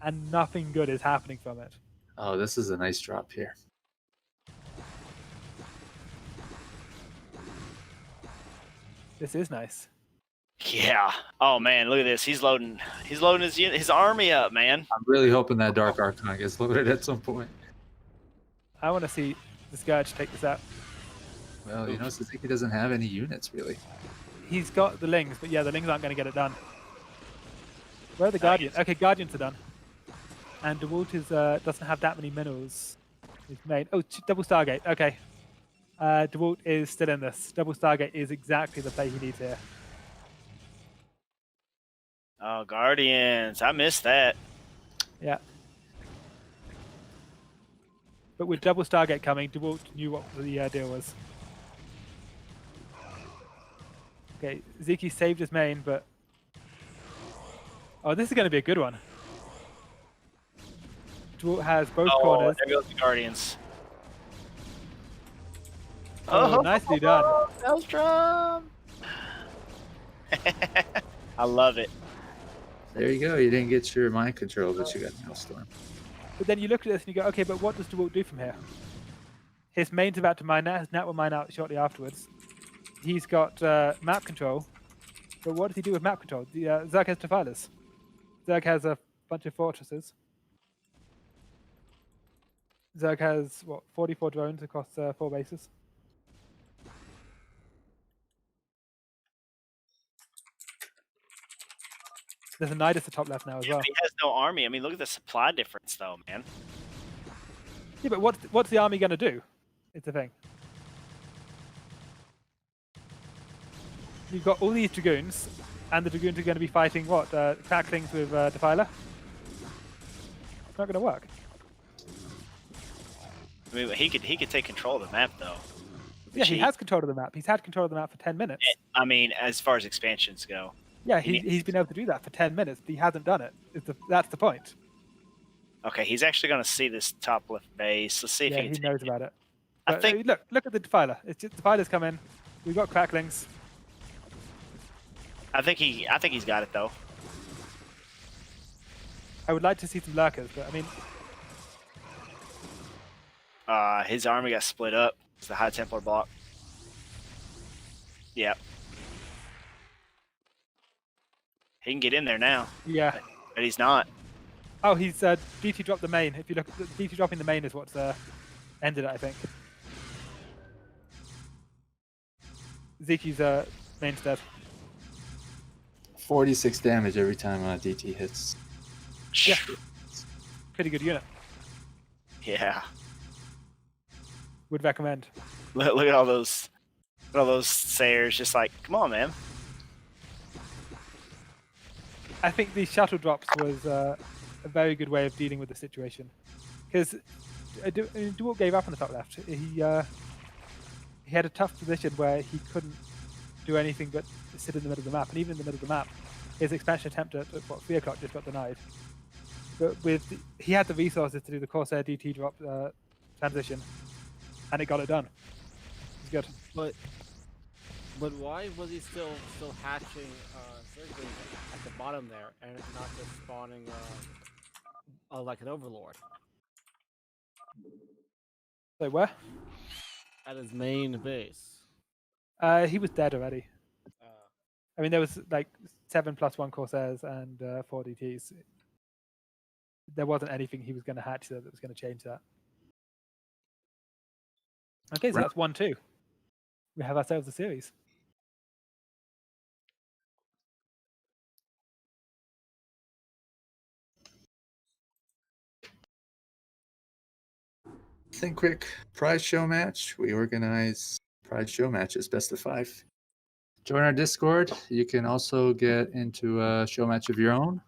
and nothing good is happening from it. Oh, this is a nice drop here. This is nice. Yeah. Oh man, look at this. He's loading his army up, man. I'm really hoping that Dark Archon gets loaded at some point. I want to see the Scourge take this out. Well, you know, Sziky doesn't have any units really. He's got the Lings, but yeah, the Lings aren't going to get it done. Where are the Guardians? Okay, Guardians are done. And Dewalt is doesn't have that many minerals. He's made double Stargate. Okay. Dewalt is still in this. Double Stargate is exactly the play he needs here. Oh, Guardians. I missed that. Yeah. But with double Stargate coming, Dewalt knew what the deal was. Okay, Sziky saved his main, but... Oh, this is going to be a good one. Dewalt has both corners. There goes the Guardians. Oh, nicely done. Maelstrom! I love it. There you go. You didn't get your mind control, but you got Maelstrom. But then you look at this and you go, okay, but what does Dewalt do from here? His main's about to mine that. His Nat will mine out shortly afterwards. He's got map control. But what does he do with map control? Zerg has Defilers. Zerg has a bunch of fortresses. Zerg has, 44 drones across 4 bases. There's a Nidus at the top left now as well. He has no army. I mean, look at the supply difference, though, man. Yeah, but what's the army going to do? It's the thing. You've got all these Dragoons, and the Dragoons are going to be fighting, cracklings with Defiler? It's not going to work. I mean, he could take control of the map though. Yeah, he has control of the map. He's had control of the map for 10 minutes. I mean, as far as expansions go. Yeah, he's been able to do that for 10 minutes, but he hasn't done it. That's the point. Okay, he's actually going to see this top left base. Let's see if he can knows about it. I But think. Look at the defiler. It's just defilers come in. We've got cracklings. I think he's got it though. I would like to see some lurkers, but I mean, His army got split up. It's the High Templar block. Yep. He can get in there now. yeah. But he's not. Oh, he's DT dropped the main. If you look, DT dropping the main is what's ended it, I think. Ziky's main's dead. 46 damage every time DT hits. Yeah. Pretty good unit. Yeah. Would recommend. Look at all those Sayers just like, come on, man. I think the shuttle drops was a very good way of dealing with the situation, because Dewalt gave up on the top left. He had a tough position where he couldn't do anything but sit in the middle of the map, and even in the middle of the map, his expansion attempt at 3 o'clock just got denied. But he had the resources to do the Corsair DT drop transition, and it got it done. It's good. But why was he still hatching surgery at the bottom there and not just spawning like an overlord So where? at his main base? He was dead already. I mean, there was like 7+1 Corsairs and 4 DTs. There wasn't anything he was going to hatch that was going to change that. Okay, so that's 1-2. We have ourselves a series. Think quick prize show match. We organize prize show matches, best of 5. Join our Discord. You can also get into a show match of your own.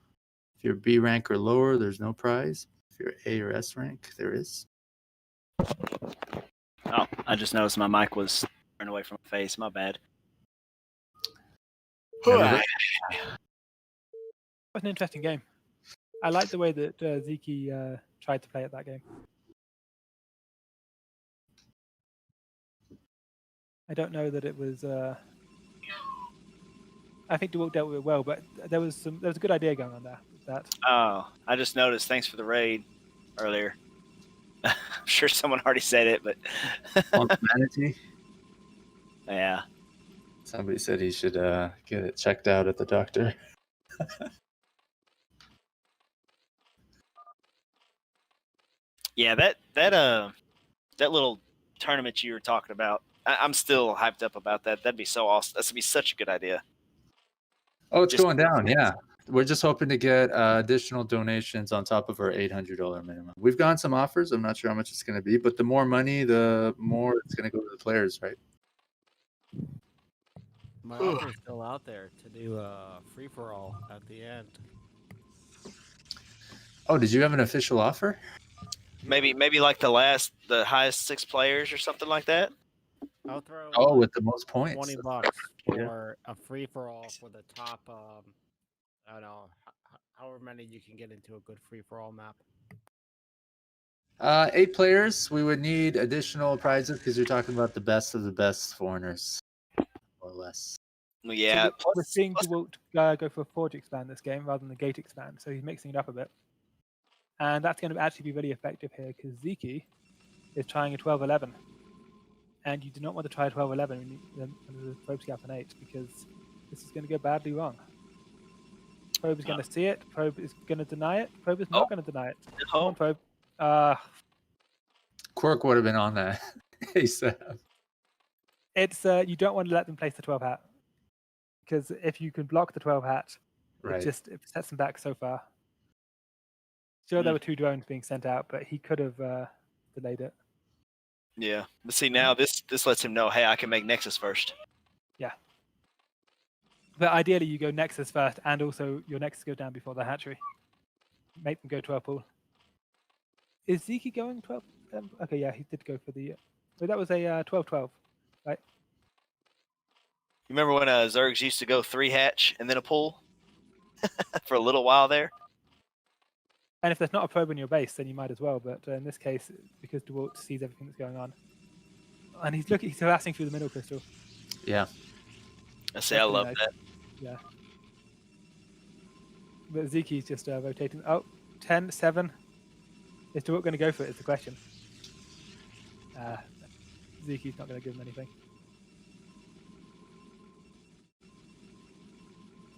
If you're B rank or lower, there's no prize. If you're A or S rank, there is. Oh, I just noticed my mic was turned away from my face. My bad. Never It was an interesting game. I like the way that Sziky tried to play at that game. I don't know that it was. I think Dewalt dealt with it well, but there was a good idea going on there. That. Oh, I just noticed. Thanks for the raid earlier. I'm sure someone already said it, but Manatee. Yeah. Somebody said he should get it checked out at the doctor. Yeah, that little tournament you were talking about, I'm still hyped up about that. That'd be so awesome. That's gonna be such a good idea. Oh, it's going down. Yeah, we're just hoping to get additional donations on top of our $800 minimum. We've gotten some offers. I'm not sure how much it's going to be, but the more money, the more it's going to go to the players, right? My offer is still out there to do a free for all at the end. Oh, did you have an official offer? Maybe like the highest 6 players or something like that. I'll throw. With the most points. $20 for a free for all for the top. I don't know, however many you can get into a good free for all map. 8 players. We would need additional prizes because you're talking about the best of the best foreigners, more or less. Well, yeah. So we're seeing Dewalt go for a Forge expand this game rather than the Gate expand, so he's mixing it up a bit. And that's going to actually be really effective here because Sziky is trying a 12-11. And you do not want to try a 12-11 when the Probe's gap an 8 because this is going to go badly wrong. Probe is going to see it. Probe is going to deny it. Probe is not going to deny it. Come on, Probe. Quirk would have been on that ASAP. It's you don't want to let them place the 12 hat because if you can block the 12 hat, Right. it sets them back so far. Sure, there were 2 drones being sent out, but he could have delayed it. Yeah, but see now this lets him know, hey, I can make Nexus first. Yeah. But ideally, you go Nexus first, and also your Nexus goes down before the hatchery. Make them go 12 pool. Is Sziky going 12? Okay, yeah, he did go for the. Wait, that was a 12-12, right? You remember when Zergs used to go 3 hatch and then a pull for a little while there? And if there's not a probe in your base, then you might as well. But in this case, because Dewalt sees everything that's going on, and he's harassing through the middle crystal. Yeah. I say I love nice. that. Yeah. But Sziky's just rotating. Oh, 10, 7. Is Dewalt going to go for it? Is the question. Sziky's not going to give him anything.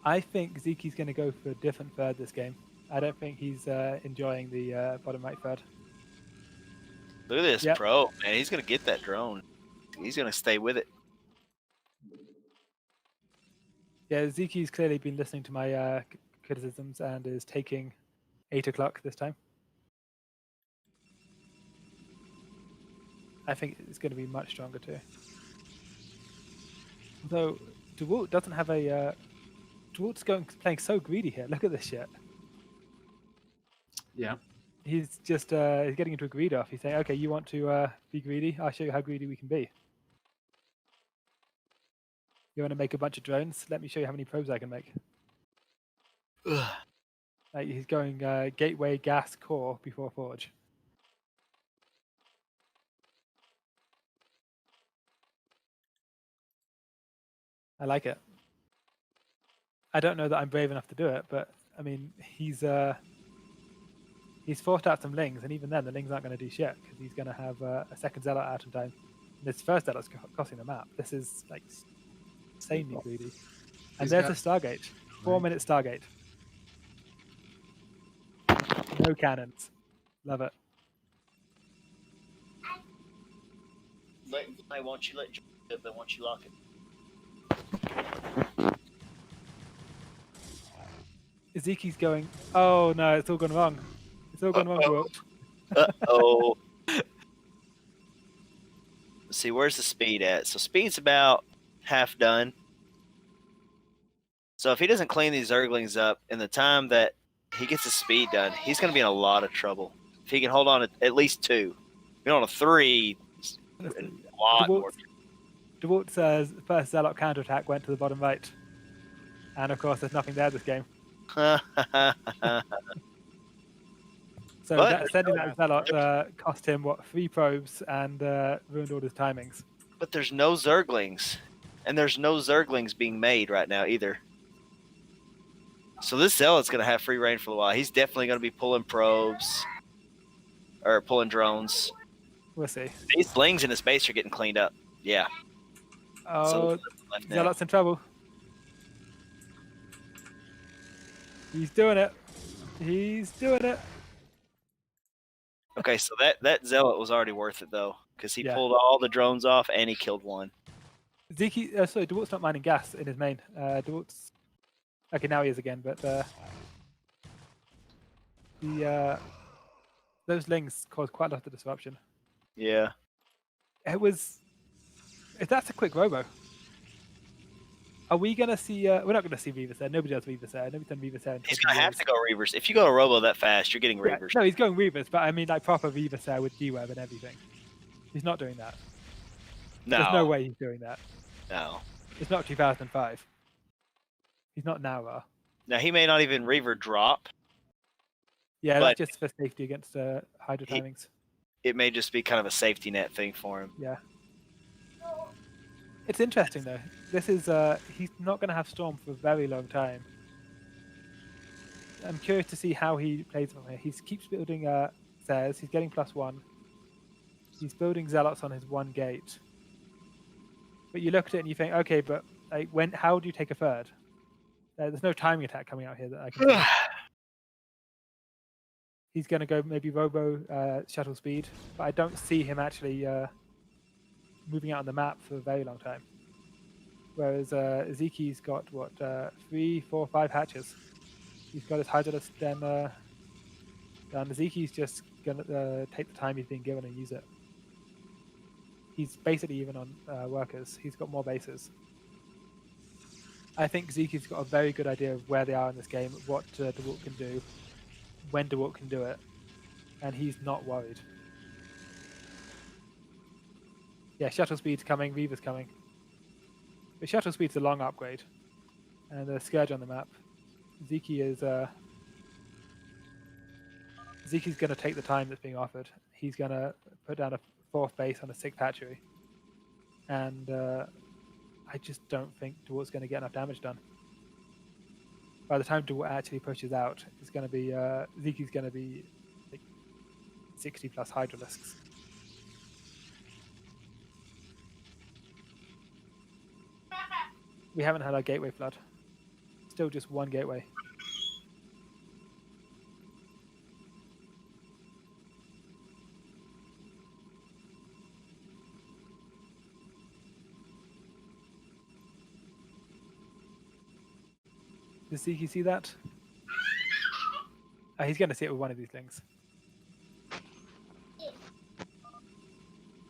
I think Sziky's going to go for a different third this game. I don't think he's enjoying the bottom right third. Look at this Yep. pro, man. He's going to get that drone. He's going to stay with it. Yeah, Sziky's clearly been listening to my criticisms and is taking 8 o'clock this time. I think it's going to be much stronger too. Though Dewalt doesn't have a. Dewalt's playing so greedy here. Look at this shit. Yeah. He's just he's getting into a greed off. He's saying, "Okay, you want to be greedy? I'll show you how greedy we can be. You want to make a bunch of drones? Let me show you how many probes I can make." He's going gateway, gas, core before forge. I like it. I don't know that I'm brave enough to do it, but I mean, he's forced out some lings, and even then, the lings aren't going to do shit because he's going to have a second zealot out in time. And this first zealot's costing the map. This is like insanely greedy. And He's there's got- a Stargate. 4-minute Stargate. No cannons. Love it. I want you let live, but once you lock it. Sziky's going, oh no, it's all gone wrong. It's all gone wrong, Dewalt. Uh-oh. Let's see, where's the speed at? So speed's about half done. So if he doesn't clean these Zerglings up in the time that he gets his speed done, he's going to be in a lot of trouble. If he can hold on to at least 2. If he on a 3, a lot more. Dewalt's first zealot counterattack went to the bottom right. And of course, there's nothing there this game. So sending that zealot cost him, 3 probes and ruined all his timings. But there's no Zerglings. And there's no Zerglings being made right now either. So this zealot's going to have free reign for a while. He's definitely going to be pulling probes. Or pulling drones. We'll see. These slings in his base are getting cleaned up. Yeah. Oh, zealot's in trouble. He's doing it. He's doing it. Okay, so that zealot was already worth it though, because he pulled all the drones off and he killed one. Sziky, sorry, Dewalt's not mining gas in his main. Dewalt's okay now he is again, but those lings caused quite a lot of disruption. Yeah. It was. If that's a quick robo, are we gonna see? We're not gonna see Reavers there. Nobody does Reavers there. Nobody's done Reavers there. In He's 20 gonna have years. to go Reavers. If you go to Robo that fast, you're getting Yeah, Reavers. no, he's going Reavers, but I mean like proper Reavers there with D-Web and everything. He's not doing that. No. There's no way he's doing that. No. It's not 2005. He's not Nara. Now he may not even Reaver drop. Yeah, But- that's just for safety against Hydra timings. It may just be kind of a safety net thing for him. Yeah. It's interesting though. This is he's not going to have Storm for a very long time. I'm curious to see how he plays from here. He keeps building Stairs. He's getting +1. He's building Zealots on his 1 gate. But you look at it and you think, okay, but like how do you take a third? There's no timing attack coming out here that I can see. He's going to go maybe Robo shuttle speed, but I don't see him actually moving out on the map for a very long time. Whereas Sziky's got 3, 4, 5 hatches. He's got his Hydralist then done. Sziky's just gonna take the time he's been given and use it. He's basically even on workers. He's got more bases. I think Sziky's got a very good idea of where they are in this game, what Dewalt can do, when Dewalt can do it, and he's not worried. Yeah, shuttle speed's coming, Reaver's coming. The shuttle speed's a long upgrade. And the Scourge on the map. Sziky is Zeke's going to take the time that's being offered. He's going to put down a 4th base on a 6th hatchery. And I just don't think Dewalt's going to get enough damage done. By the time Dewalt actually pushes out, it's going to be Zeke's going to be like 60 plus Hydralisks. We haven't had our gateway flood. Still just one gateway. Does Sziky see that? He's going to see it with one of these things.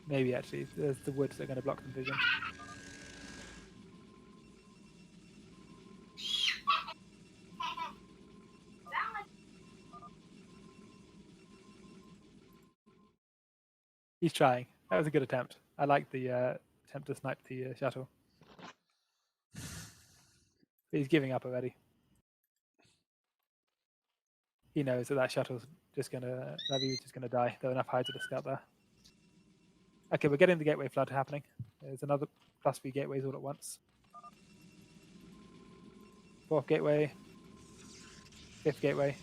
Maybe actually. There's the woods that are going to block the vision. He's trying. That was a good attempt. I like the attempt to snipe the shuttle. But he's giving up already. He knows that shuttle's just gonna, that view's just gonna die. There are enough Hydralisks out there. Okay, we're getting the gateway flood happening. There's another +3 gateways all at once. 4th gateway. 5th gateway.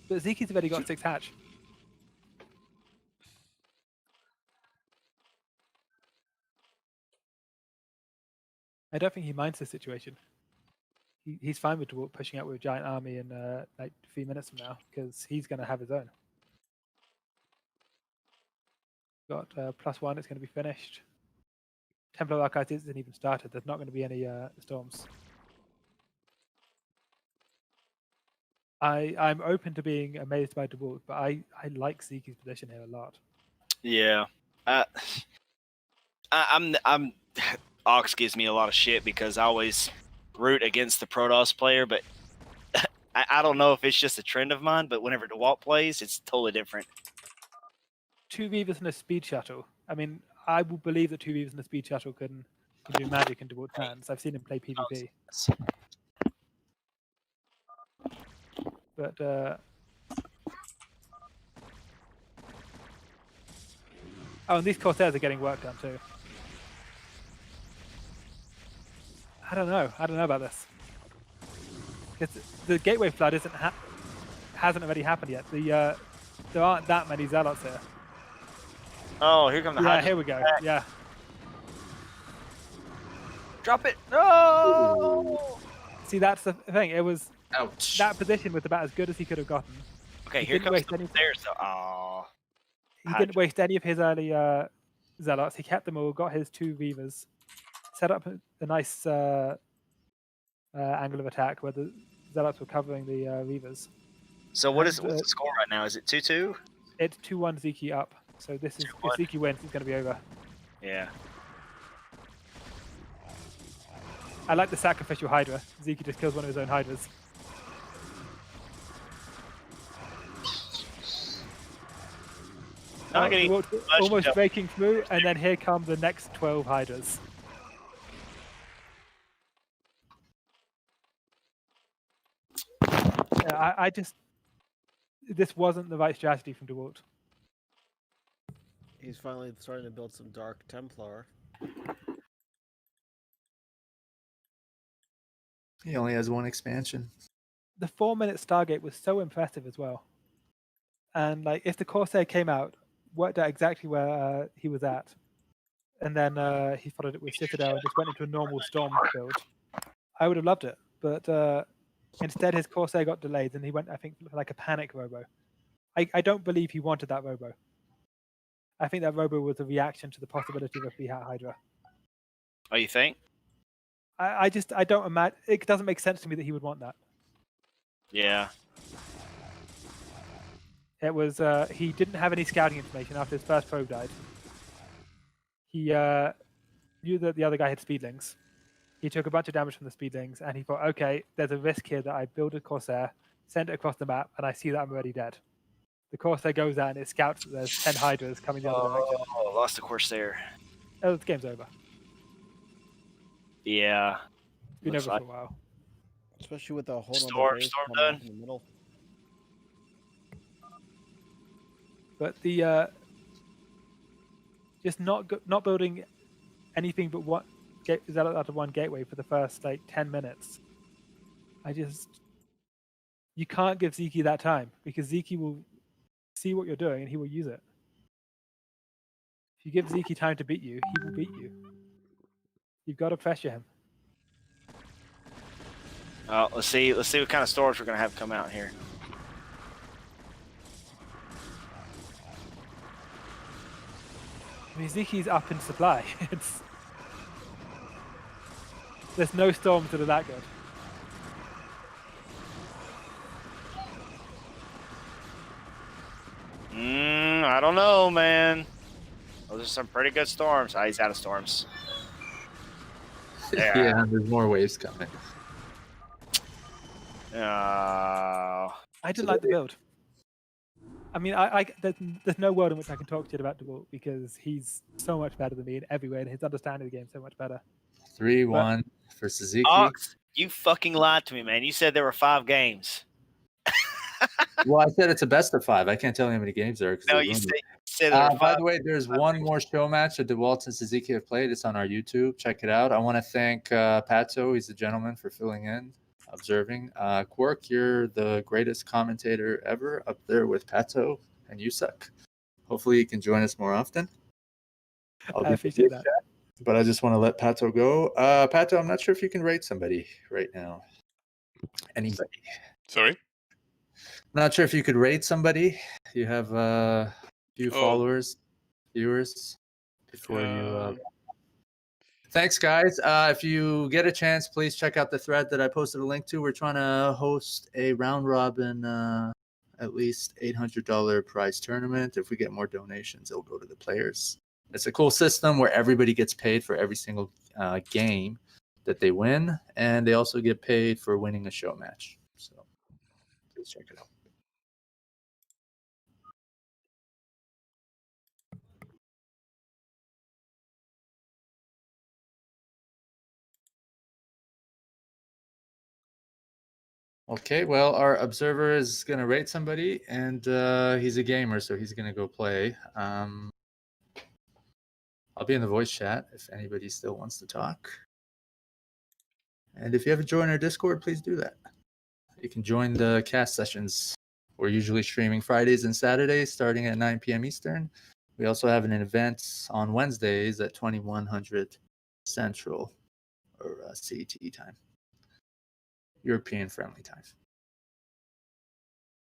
But Zeke's already got 6 hatch. I don't think he minds the situation. He's fine with Dewalt pushing out with a giant army in like 3 minutes from now, because he's going to have his own. Got +1, it's going to be finished. Templar Archives isn't even started, there's not going to be any storms. I'm open to being amazed by Dewalt, but I like Zeke's position here a lot. Yeah. I'm Ox gives me a lot of shit because I always root against the Protoss player, but I don't know if it's just a trend of mine, but whenever Dewalt plays, it's totally different. 2 Reavers and a speed shuttle. I mean, I will believe that 2 Reavers and a speed shuttle can do magic in Dewalt's hands. I've seen him play PvP. But oh, and these Corsairs are getting work done too. I don't know about this. Because the gateway flood hasn't already happened yet. There aren't that many zealots here. Oh, here come the Yeah, here we go. Back. Yeah. Drop it! No! See, that's the thing. It was Ouch. that position was about as good as he could have gotten. Okay, He here didn't comes waste the any- stairs. So, oh. He didn't waste any of his early zealots. He kept them all, got his 2 Reavers, set up a nice angle of attack where the zealots were covering the Reavers. So what's And, the score right now? Is it 2-2? It's 2-1 Sziky up. So this is, if 2-1. Sziky wins, it's going to be over. Yeah. I like the sacrificial Hydra. Sziky just kills one of his own Hydras. Not getting Almost much breaking through, and then here come the next 12 Hydras. Yeah, I just... This wasn't the right strategy from Dewalt. He's finally starting to build some Dark Templar. He only has 1 expansion. The 4-minute Stargate was so impressive as well. And like, if the Corsair came out, worked out exactly where he was at, and then he followed it with Citadel and just went into a normal Storm build, I would have loved it. But instead, his Corsair got delayed, and he went, I think, for like a panic Robo. I don't believe he wanted that Robo. I think that Robo was a reaction to the possibility of a free hat Hydra. Oh, you think? I don't imagine. It doesn't make sense to me that he would want that. Yeah. It was he didn't have any scouting information after his first probe died. He knew that the other guy had speedlings. He took a bunch of damage from the speedlings, and he thought, okay, there's a risk here that I build a Corsair, send it across the map, and I see that I'm already dead. The Corsair goes out and it scouts that there's 10 Hydras coming the other direction. Oh, lost the Corsair. Oh, the game's over. Yeah. It's been Looks over like- for a while. Especially with a whole Storm- other base Storm coming done? up in the middle. But the just not building anything but one out of one gateway for the first like 10 minutes. You can't give Sziky that time because Sziky will see what you're doing and he will use it. If you give Sziky time to beat you, he will beat you. You've got to pressure him. Let's see what kind of storage we're gonna have come out here. I mean, Ziki's up in supply. There's no storms that are that good. I don't know, man. Those are some pretty good storms. He's out of storms. Yeah, there's more waves coming. Oh. I didn't like the build. I mean, there's no world in which I can talk to you about Dewalt because he's so much better than me in every way, and his understanding of the game is so much better. 3-1 for Sziky. Ox, you fucking lied to me, man. You said there were 5 games. Well, I said it's a best of 5. I can't tell you how many games there are. No, you said there were 5. By the way, there's one more show match that Dewalt and Sziky have played. It's on our YouTube. Check it out. I want to thank Pato. He's the gentleman for filling in, observing. Quirk, you're the greatest commentator ever, up there with Pato and Yusak. Hopefully you can join us more often. I appreciate that. But I just want to let Pato go. Pato, I'm not sure if you can rate somebody right now. Anybody? Sorry? Not sure if you could rate somebody. You have a few followers, viewers before you. Thanks, guys. If you get a chance, please check out the thread that I posted a link to. We're trying to host a round robin, at least $800 prize tournament. If we get more donations, it'll go to the players. It's a cool system where everybody gets paid for every single game that they win, and they also get paid for winning a show match. So please check it out. Okay, well, our observer is going to rate somebody, and he's a gamer, so he's going to go play. I'll be in the voice chat if anybody still wants to talk. And if you haven't joined our Discord, please do that. You can join the cast sessions. We're usually streaming Fridays and Saturdays starting at 9 p.m. Eastern. We also have an event on Wednesdays at 2100 Central or CET time. European friendly time.